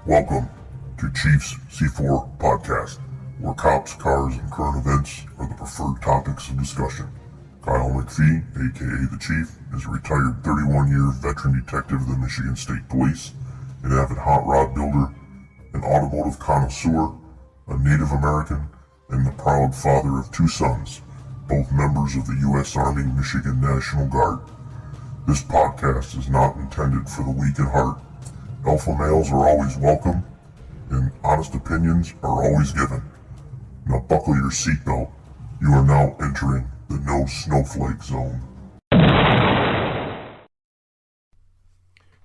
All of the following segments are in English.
Welcome to Chiefs C4 Podcast, where cops, cars, and current events are the preferred topics of discussion. Kyle McPhee, aka The Chief, is a retired 31-year veteran detective of the Michigan State Police, an avid hot rod builder, an automotive connoisseur, a Native American, and the proud father of two sons, both members of the U.S. Army Michigan National Guard. This podcast is not intended for the weak at heart. Alpha males are always welcome, and honest opinions are always given. Now buckle your seatbelt. You are now entering the no snowflake zone.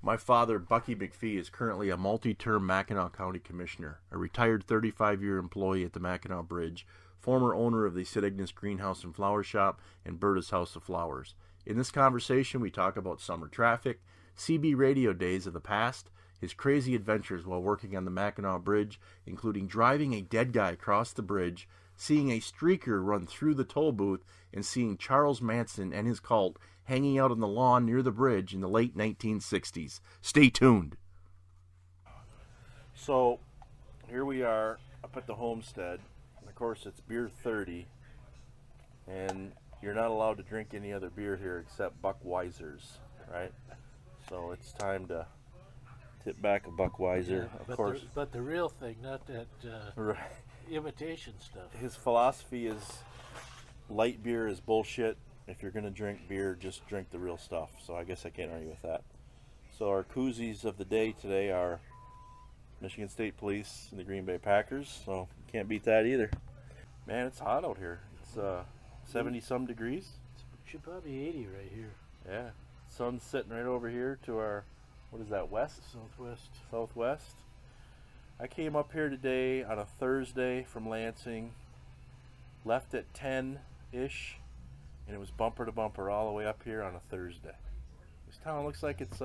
My father, Bucky McPhee, is currently a multi-term Mackinac County Commissioner, a retired 35-year employee at the Mackinac Bridge, former owner of the Ignace Greenhouse and Flower Shop, and Berta's House of Flowers. In this conversation, we talk about summer traffic, CB radio days of the past, his crazy adventures while working on the Mackinac Bridge, including driving a dead guy across the bridge, seeing a streaker run through the toll booth, and seeing Charles Manson and his cult hanging out on the lawn near the bridge in the late 1960s. Stay tuned. So, here we are up at the homestead. Of course, it's beer 30, and you're not allowed to drink any other beer here except Buckweiser's, right? So it's time to tip back a Buckweiser, of course. But the real thing, not that Right. imitation stuff. His philosophy is light beer is bullshit. If you're going to drink beer, just drink the real stuff. So I guess I can't argue with that. So our koozies of the day today are Michigan State Police and the Green Bay Packers. So can't beat that either. Man, it's hot out here. It's 70-some degrees. It should probably be 80 right here. Yeah. Sun's sitting right over here to our, what is that, west? Southwest. I came up here today on a Thursday from Lansing, left at 10-ish, and it was bumper to bumper all the way up here on a Thursday. This town looks like it's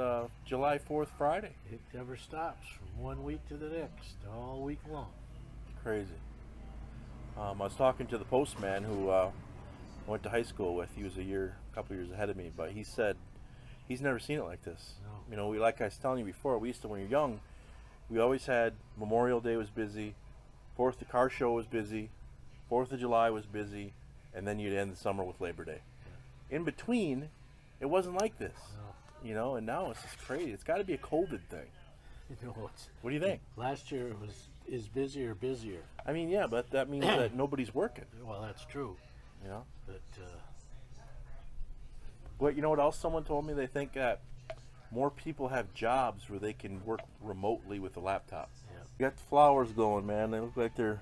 July 4th Friday. It never stops from one week to the next, all week long. Crazy. I was talking to the postman who I went to high school with. He was a couple years ahead of me, but he said he's never seen it like this. No. You know, like I was telling you before, we used to, when we were young, we always had Memorial Day was busy, the car show was busy, 4th of July was busy, and then you'd end the summer with Labor Day. Yeah. In between, it wasn't like this. No. You know, and now it's just crazy. It's got to be a COVID thing. What do you think? Last year is busier. I mean, yeah, but that means that nobody's working. Well, that's true. You know? But You know what else someone told me? They think that more people have jobs where they can work remotely with a laptop. yeah. You got the flowers going, man. They look like are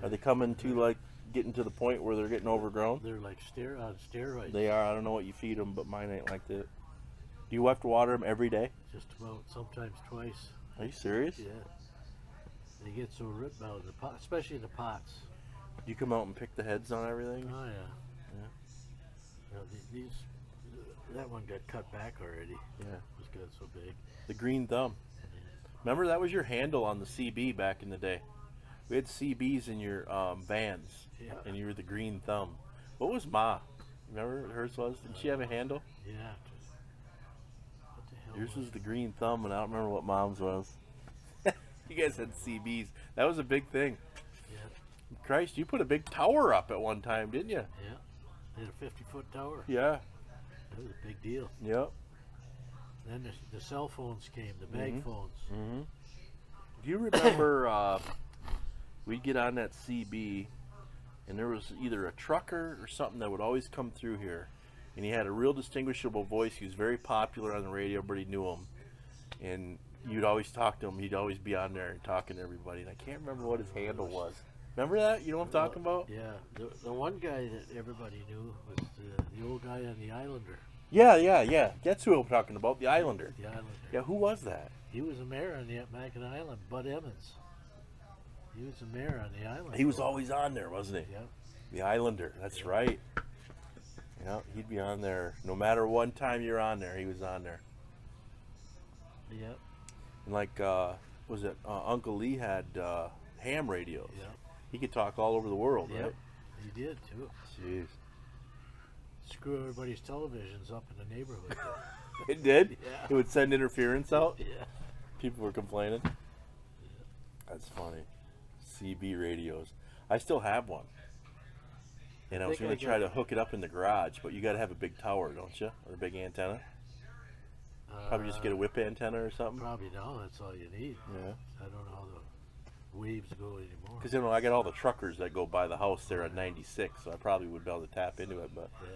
they coming to, like, getting to the point where they're getting overgrown? They're like on steroids. They are. I don't know what you feed them, but mine ain't like that. Do you have to water them every day? Just about, sometimes twice. Are you serious? Yeah. They get so ripped out of the pot, especially the pots. Do you come out and pick the heads on everything? Oh yeah. These that one got cut back already. Yeah. It got so big. The green thumb. Remember, that was your handle on the CB back in the day. We had CBs in your vans, Yeah. and you were the green thumb. What was Ma? Remember what hers was? Did she have a handle? Yeah. What the hell? Yours was the green thumb, and I don't remember what Mom's was. You guys had CBs. That was a big thing. Yeah. Christ, you put a big tower up at one time, didn't you? Yeah. They had a 50-foot tower. Yeah. That was a big deal. Yep. Then the cell phones came, the bag phones. Mm-hmm. Do you remember we'd get on that CB, and there was either a trucker or something that would always come through here, and he had a real distinguishable voice. He was very popular on the radio. Everybody knew him, and you'd always talk to him. He'd always be on there and talking to everybody, and I can't remember what his handle was. Remember that? You know what I'm talking about? Yeah. The one guy that everybody knew was the old guy on the Islander. Yeah. That's who I'm talking about, the Islander. The Islander. Yeah, who was that? He was a mayor on the Mackinac Island, Bud Emmons. He was a mayor on the island. He was always on there, wasn't he? Yeah. The Islander, that's right. Yeah, he'd be on there. No matter what time you're on there, he was on there. Yeah. And like, was it Uncle Lee had ham radios? Yeah. He could talk all over the world, Yep. right? He did too. Jeez. Screw everybody's televisions up in the neighborhood. It did? Yeah. It would send interference out? Yeah. People were complaining. That's funny. CB radios. I still have one. And I was going to try to hook it up in the garage, but you got to have a big tower, don't you? Or a big antenna? Probably just get a whip antenna or something. Probably no, that's all you need. Yeah. I don't know how the waves go anymore. Because I got all the truckers that go by the house there at 96, so I probably would be able to tap into it. But Yeah.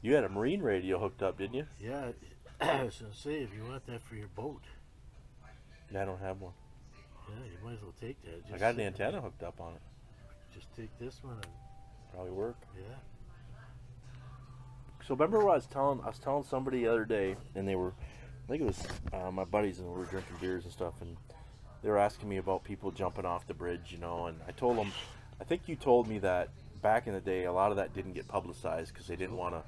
you had a marine radio hooked up, didn't you? Yeah, I was going to say, if you want that for your boat, Yeah, I don't have one. yeah, you might as well take that. I got an antenna hooked up on it. Just take this one and, Probably work. yeah. So remember what I was telling somebody the other day, and they were, I think it was my buddies, and we were drinking beers and stuff, and they were asking me about people jumping off the bridge, and I told them, I think you told me that back in the day, a lot of that didn't get publicized because they didn't want to,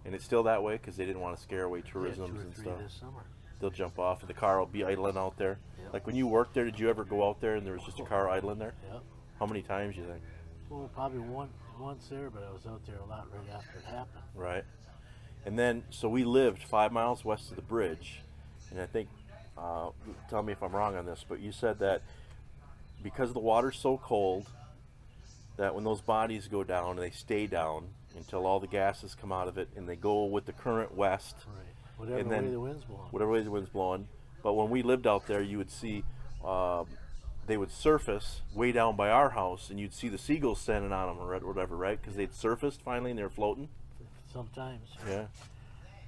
and it's still that way because they didn't want to scare away tourism Two or and three stuff. this summer. They'll jump off, and the car will be idling out there. Yep. Like when you worked there, did you ever go out there and there was just a car idling there? Yeah. How many times you think? Well, probably once there, but I was out there a lot right after it happened. Right. And then, so we lived 5 miles west of the bridge, and I think, tell me if I'm wrong on this, but you said that because the water's so cold, that when those bodies go down, they stay down until all the gases come out of it, and they go with the current west, Right. Whatever And then- way the wind's blowing. whatever way the wind's blowing. But when we lived out there, you would see they would surface way down by our house, and you'd see the seagulls standing on them or whatever, right? Because they'd surfaced finally, and they were floating. Sometimes. Yeah.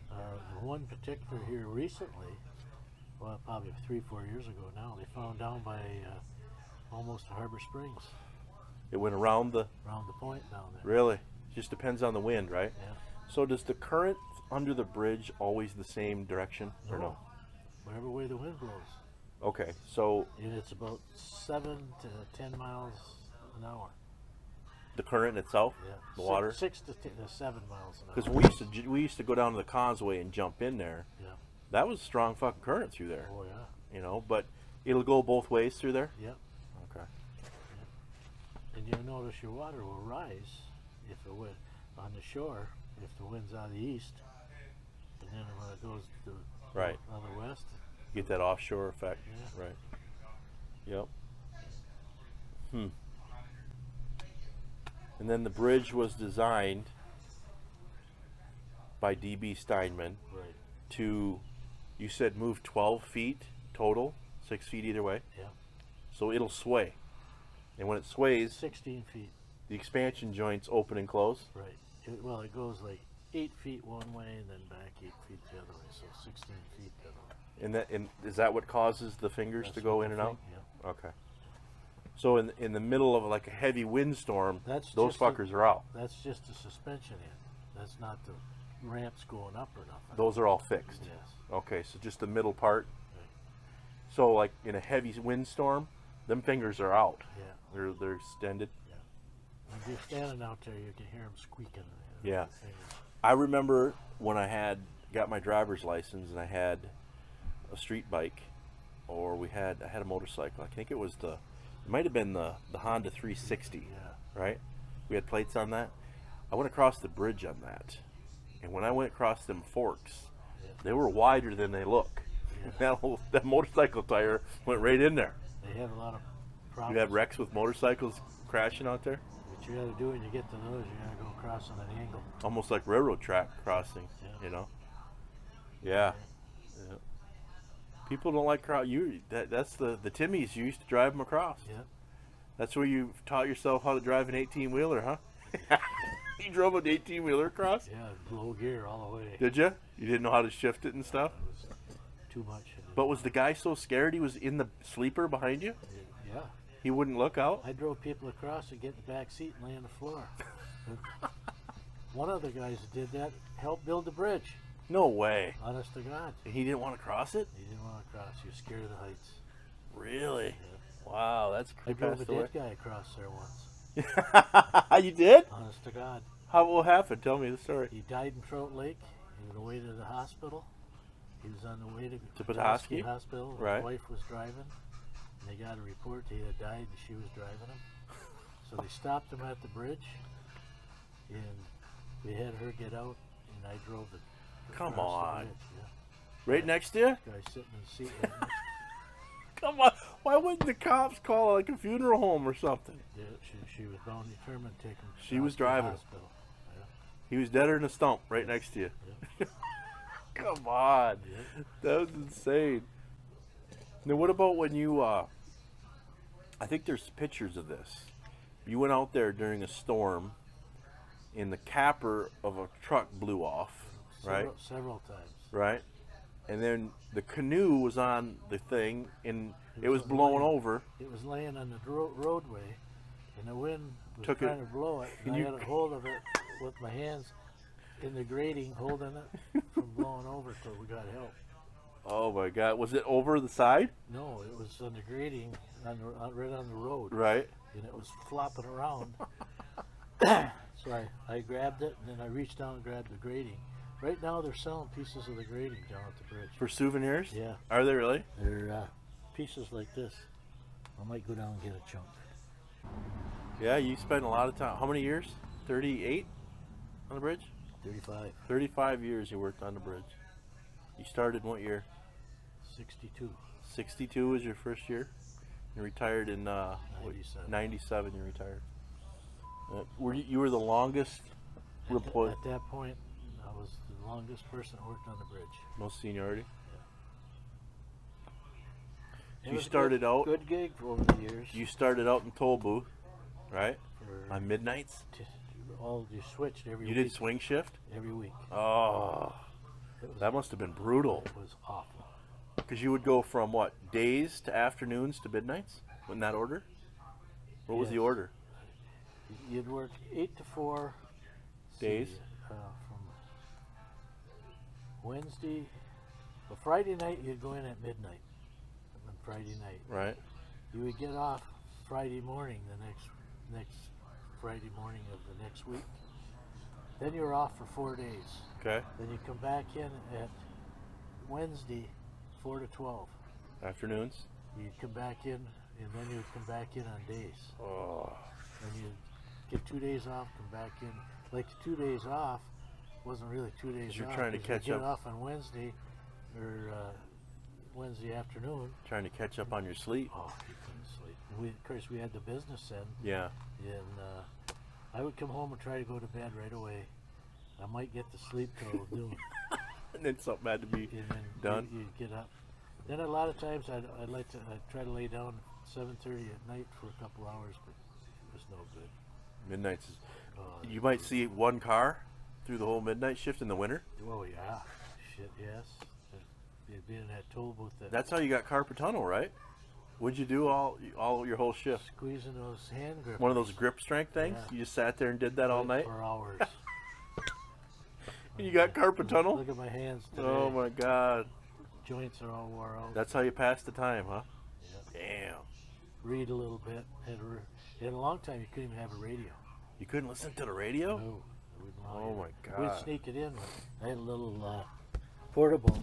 The one particular here recently, well, probably 3-4 years ago now, they found down by almost Harbor Springs, It went around the. around the point down there. Really? Just depends on the wind, right? Yeah. So does the current under the bridge always the same direction or no? Whatever way the wind blows. Okay, so And it's about 7 to 10 miles an hour. the current itself, Yeah. the water. 6 to 7 miles an hour. Because we used to go down to the causeway and jump in there. Yeah. That was strong fucking current through there, Oh yeah. But it'll go both ways through there. Yep. Okay. And you'll notice your water will rise if the wind on the shore if the wind's out of the east, and then when it goes to Right. on the west. Get that offshore effect. Yeah. Right. Yep. And then the bridge was designed by D.B. Steinman Right. to, you said move 12 feet total, 6 feet either way. Yeah. So it'll sway. And when it sways, 16 feet. the expansion joints open and close. Right. Well, it goes like 8 feet one way and then back 8 feet the other way, so 16 feet the other way. And is that what causes the fingers That's to go what in I and out? think, Yeah. Okay. So in the middle of like a heavy windstorm, That's those just a- fuckers are out. That's just the suspension end. That's not the ramps going up or nothing. Those are all fixed. Yes. Okay, so just the middle part. Right. So like in a heavy windstorm, them fingers are out. Yeah. They're extended. If you're standing out there, you can hear them squeaking. Yeah. The fingers. I remember when I got my driver's license and I had a street bike, or I had a motorcycle. I think it might have been the Honda 360. Yeah. Right? We had plates on that. I went across the bridge on that, and when I went across them forks, Yeah. they were wider than they look. Yeah. That motorcycle tire went right in there. They have a lot of problems. You have wrecks with motorcycles crashing out there, What you got to do when you get to those, you got to go across on an angle. almost like railroad track crossing. Yeah. Yeah. Yeah. People don't like that's the Timmies. You used to drive them across. Yeah. That's where you taught yourself how to drive an 18-wheeler, huh? You drove an 18-wheeler across? Yeah, low gear all the way. Did you? You didn't know how to shift it and stuff? It was too much. But was the guy so scared he was in the sleeper behind you? Yeah. He wouldn't look out? I drove people across and get in the back seat and lay on the floor. One of the guys that did that helped build the bridge. No way. Honest to God. And he didn't want to cross it? He didn't want to cross. He was scared of the heights. Really? Yeah. Wow, that's I drove a passed away. dead guy across there once. You did? Honest to God. What happened? Tell me the story. He died in Trout Lake. He was on the way to the hospital. He was on the way to Petoskey? Hospital. Right. His wife was driving. And they got a report he had died and she was driving him. So they stopped him at the bridge. And we had her get out. And I drove it. Come across the on. bridge, yeah. Right next to you? Guy sitting in the seat right next. Come on. Why wouldn't the cops call like a funeral home or something? Yeah, she was bound determined to take him. She was to the driving. hospital. Yeah. He was deader than a stump right next to you. Yeah. Come on. Yeah. That was insane. Now, what about when you, I think there's pictures of this. You went out there during a storm and the capper of a truck blew off, right? Several times. Right? And then the canoe was on the thing and it was blowing over. It was laying on the roadway, and the wind was Took trying it. to blow it. And I had a hold of it with my hands in the grating, holding it from blowing over till we got help. Oh my God! Was it over the side? No, it was on the grating, right on the road. Right. And it was flopping around. So I grabbed it, and then I reached down and grabbed the grating. Right now, they're selling pieces of the grating down at the bridge. For souvenirs? Yeah. Are they really? They're pieces like this. I might go down and get a chunk. Yeah, you spent a lot of time. How many years? 38 on the bridge? 35. 35 years you worked on the bridge. You started in what year? 62. 62 was your first year? You retired in 97. 97 you retired. You were the longest report. At that point, I was the longest person that worked on the bridge. Most seniority? It You was a started out. good gig for over the years. You started out in toll booth, right? For On midnights. you switched every You week. did swing shift. Every week. Oh, It was, that must have been brutal. It was awful. Because you would go from what, days to afternoons to midnights, in that order. What was the Yes. order? You'd work 8 to 4 Days? from Wednesday. Well, Friday night you'd go in at midnight. On Friday night, Right. you would get off Friday morning. The next Friday morning of the next week. Then you were off for 4 days. Okay. Then you come back in at Wednesday, 4 to 12. Afternoons. You'd come back in, and then you'd come back in on days. Oh. And you'd get 2 days off, come back in. Like the 2 days off wasn't really 2 days off. You're trying to 'cause catch you'd get up. off on Wednesday or Wednesday afternoon. Trying to catch up on your sleep. Oh, you couldn't sleep. Of course, we had the business then, Yeah. and I would come home and try to go to bed right away. I might get to sleep till noon, And then something had to be and then done. you'd get up. Then a lot of times I'd try to lay down at 7:30 at night for a couple hours, but it was no good. Midnights. Oh, You might see one car through the whole midnight shift in the winter. Oh yeah, shit yes. You'd be in that toll booth. That's how you got carpet tunnel, right? Would you do all your whole shift? Squeezing those hand grips. One of those grip strength things? Yeah. You just sat there and did that all night? for hours. And you got carpet tunnel? Look at my hands today. Oh my God. Joints are all wore out. That's how you pass the time, huh? Yeah. Damn. Read a little bit. In a long time, you couldn't even have a radio. You couldn't listen to the radio? No. I wouldn't allow Oh you. my We'd God. sneak it in. I had a little portable.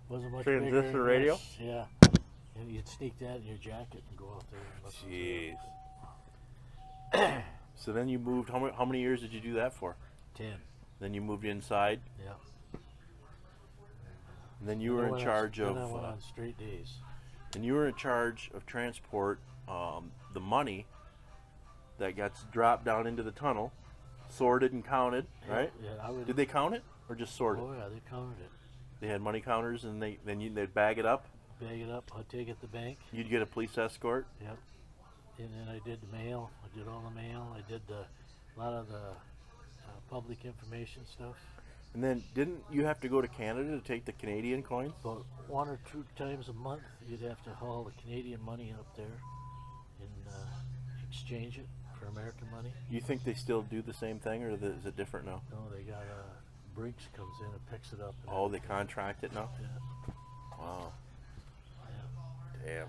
Wasn't much bigger Transistor than radio? this. Yeah. And you'd sneak that in your jacket and go out there and listen Jeez. to it. So then you moved, how many years did you do that for? 10. Then you moved inside, Yeah. and then you were in charge Then I of, went on straight days. and you were in charge of transport the money that got dropped down into the tunnel, sorted and counted, right? Yeah, I would. Did they count it or just sort it? Oh yeah, they counted it. They had money counters, and they'd bag it up. Bag it up. I'd take it to the bank. You'd get a police escort. Yep. And then I did the mail. I did all the mail. I did a lot of the public information stuff. And then didn't you have to go to Canada to take the Canadian coins? About 1 or 2 times a month, you'd have to haul the Canadian money up there and exchange it for American money. You think they still do the same thing, or is it different now? No, they got Brinks comes in and picks it up. And Oh, they contract it now? Yeah. Wow. Yeah. Damn.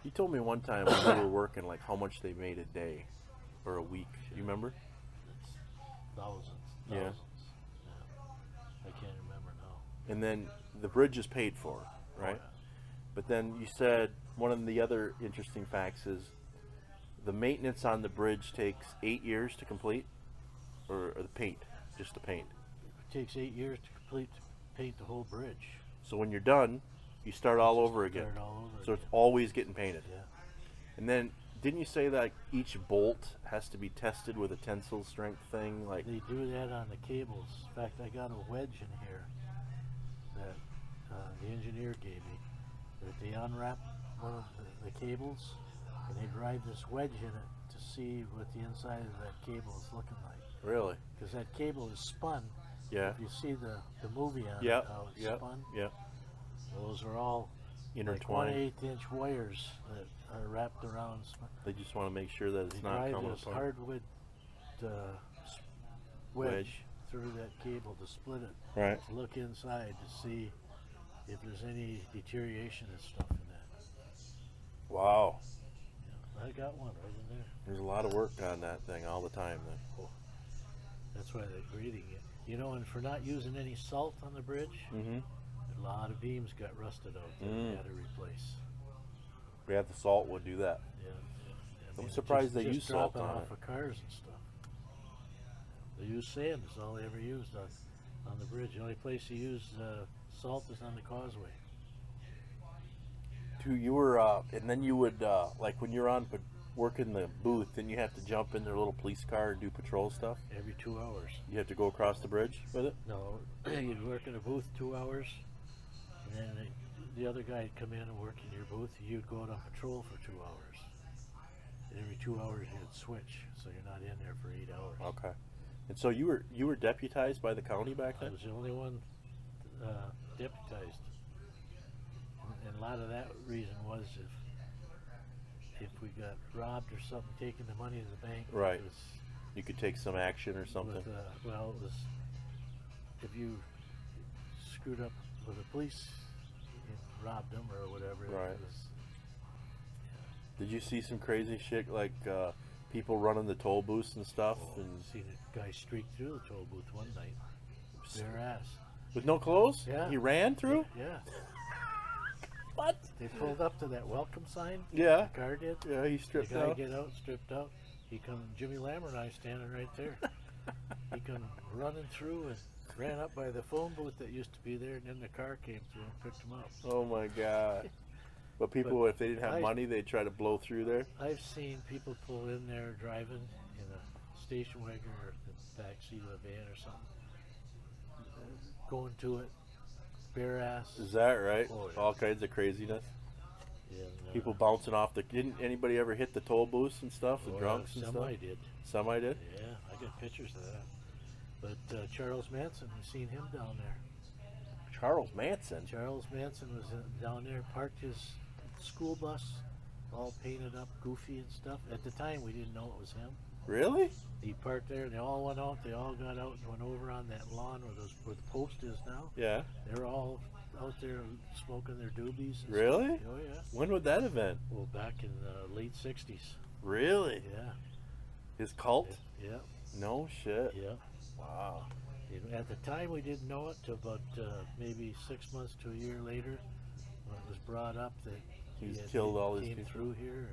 You told me one time when we were working, like, how much they made a day or a week. You remember? It's thousands. Yeah. Thousands. Yeah. I can't remember now. And then the bridge is paid for, right? Oh, yeah. But then you said one of the other interesting facts is the maintenance on the bridge takes 8 years to complete, or the paint, just the paint. It takes 8 years to paint the whole bridge. So when you're done, You start all over again. Start all over So again. it's always getting painted. Yeah. And then, didn't you say that each bolt has to be tested with a tensile strength thing? Like, They do that on the cables. In fact, I got a wedge in here that the engineer gave me. That they unwrap one of the cables and they drive this wedge in it to see what the inside of that cable is looking like. really? Because that cable is spun. Yeah. If you see the movie on Yeah. it, how it's Yeah. spun, Yeah. those are all like Intertwined. 1/8-inch wires that are wrapped around. They just want to make sure that They it's not drive coming this apart. hardwood wedge through that cable to split it. Right. To look inside to see if there's any deterioration and stuff in that. Wow. I got one right in there. There's a lot of work on that thing all the time then. That's why they're grading it. You know, and for not using any salt on the bridge, Mm-hmm. a lot of beams got rusted out that we had to replace. Yeah, the salt would do that. Yeah. I I'm mean, surprised just they use salt dropping on off it. of cars and stuff. They use sand. Is all they ever used on the bridge. The only place you use salt is on the causeway. You were, and then you would, like when you're on working the booth, then you have to jump in their little police car and do patrol stuff. Every 2 hours. You have to go across the bridge with it. No, you'd work in a booth 2 hours, and then the other guy would come in and work in your booth. You'd go out on patrol for 2 hours. And every 2 hours you'd switch, so you're not in there for 8 hours. Okay. And so you were deputized by the county back I then? was the only one deputized. And a lot of that reason was if we got robbed or something, taking the money to the bank. Right. It was You could take some action or something. with, well, it was if you screwed up with the police, and robbed them or whatever. Right. It was, Did you see some crazy shit like people running the toll booths and stuff, and seen a guy streak through the toll booth one night, bare ass. with no clothes? Yeah. He ran through? Yeah. What? They pulled up to that welcome sign. Yeah. The car did. Yeah, he The stripped guy out. get out, stripped out. He come, Jimmy Lammer and I standing right there. He come running through and ran up by the phone booth that used to be there, and then the car came through and picked him up. Oh my God. But people, if they didn't have money, they'd try to blow through there. I've seen people pull in there driving in a station wagon or the back seat of a van or something, going to it, bare ass. Is that right? Oh, yeah. All kinds of craziness. Yeah, People bouncing off the. Didn't anybody ever hit the toll booths and stuff? The drunks and stuff. Somebody did. Somebody did. Yeah, I got pictures of that. But Charles Manson, we seen him down there. Charles Manson. Charles Manson was down there, parked his school bus, all painted up, goofy and stuff. At the time, we didn't know it was him. Really? He parked there, and they all went out. They all got out and went over on that lawn where the post is now. Yeah. They were all out there smoking their doobies. And Really? Stuff. Oh yeah. When was that event? Well, back in the late '60s. Really? Yeah. His cult? Yeah. No shit. Yeah. Wow. At the time, we didn't know it till about maybe 6 months to a year later, when it was brought up that He's had killed all his came people. through here.